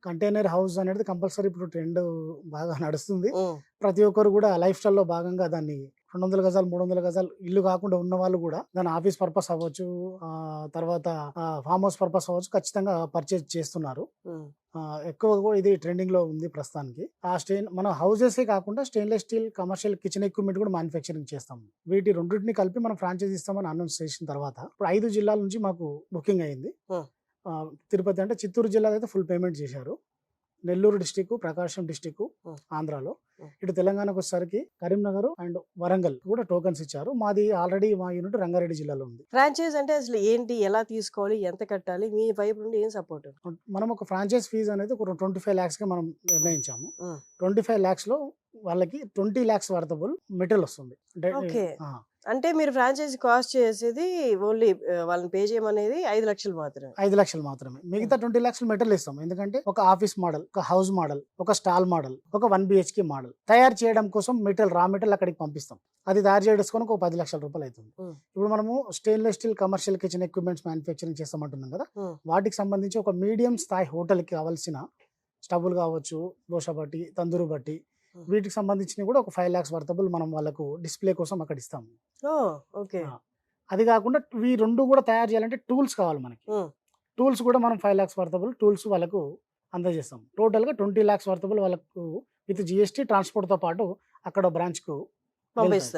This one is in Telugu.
కంటైనర్ హౌస్ అనేది కంపల్సరీ ఇప్పుడు ట్రెండ్ బాగా నడుస్తుంది. హ్మ్. ప్రతి ఒక్కరు కూడా లైఫ్ స్టైల్‌లో భాగంగా దాన్ని 200 గజాలు, 300 గజాలు ఇల్లు కాకుండా ఉన్న వాళ్ళు కూడా దాన్ని ఆఫీస్ పర్పస్ అవ్వచ్చు, తర్వాత ఫార్మ్ హౌస్ పర్పస్ అవ్వచ్చు, ఖచ్చితంగా పర్చేజ్ చేస్తున్నారు. హ్మ్. ఎక్కువగా కూడా ఇది ట్రెండింగ్‌లో ఉంది ప్రస్తుతానికి. మనం హౌసెసే కాకుండా stainless steel commercial kitchen equipment కూడా మ్యానుఫ్యాక్చరింగ్ చేస్తాం. వీటి రెండిటిని కలిపి మనం ఫ్రాంచైజీ ఇస్తామని అనౌన్స్ చేసిన తర్వాత ఇప్పుడు 5 జిల్లాల నుంచి మాకు బుకింగ్ అయింది. హ్మ్. తిరుపతి అంటే చిత్తూరు జిల్లాలో అయితే ఫుల్ పేమెంట్ చేశారు. నెల్లూరు డిస్ట్రిక్ట్, ప్రకాశం డిస్ట్రిక్ట్ హ్మ్. ఆంధ్రాలో. హ్మ్. ఇటు తెలంగాణకొచ్చేసరికి కరీంనగర్ అండ్ వరంగల్ కూడా టోకెన్స్ ఇచ్చారు. మాది ఆల్రెడీ మా యూనిట్ రంగారెడ్డి జిల్లాలో ఉంది. ఫ్రాంచైజ్ అంటే అసలు ఏంటి? ఎలా తీసుకోవాలి? ఎంత కట్టాలి? మీ వైపు నుండి ఏం సపోర్ట్? మనం ఒక ఫ్రాంచైజ్ ఫీజ్ అనేది ఒక 25 లాక్స్‌కి మనం హ్మ్. నిర్ణయించాము. హ్మ్. 25 లాక్స్‌లో వాళ్ళకి 20 లాక్స్ వర్తబుల్ మెటీరియల్ వస్తుంది. అంటే ఓకే. ఆ! అంటే మీరు ఫ్రాంచైజీ కాస్ట్ చేసేది ఓన్లీ వాళ్ళని పే చేయమనేది 5,00,000 మాత్రమే. 5 లక్షలు మాత్రమే. హ్మ్. మిగతా 20 లక్షలు మెటీరియల్ ఇస్తాం. ఎందుకంటే ఒక ఆఫీస్ మోడల్, ఒక హౌస్ మోడల్, ఒక స్టాల్ మోడల్, ఒక 1 బీహెచ్‌కే మోడల్ తయారు చేయడం కోసం రా మెటీరియల్ అక్కడికి పంపిస్తాం. అది తయారు చేసుకోవడానికి ఒక 10 లక్షల రూపాయలు అయితుంది. హ్మ్. ఇప్పుడు మనము stainless steel commercial kitchen equipments manufacturing చేస్తామంటున్నాం కదా! హ్మ్. వాటికి సంబంధించి ఒక మీడియం స్థాయి హోటల్‌కి కావాల్సిన స్టవ్‌లు కావచ్చు, దోస బట్టి, తందూరి బట్టి, హ్మ్. వీటికి సంబంధించినవి కూడా ఒక 5 లాక్స్ వర్తబుల్ మనం వాళ్ళకు డిస్‌ప్లే కోసం అక్కడ ఇస్తాము. ఓహ్! ఓకే. ఆ! అది కాకుండా ఇవి 2 కూడా తయారు చేయాలంటే టూల్స్ కావాలి మనకి. హ్మ్. టూల్స్ కూడా మనం 5 లాక్స్ వర్తబుల్ టూల్స్ వాళ్ళకు అందజేస్తాం. టోటల్‌గా 20 లాక్స్ వర్తబుల్ వాళ్ళకు విత్ జీఎస్టీ ట్రాన్స్‌పోర్ట్‌తో పాటు అక్కడ బ్రాంచ్‌కు వెళ్తాయి. పంపిస్తారు.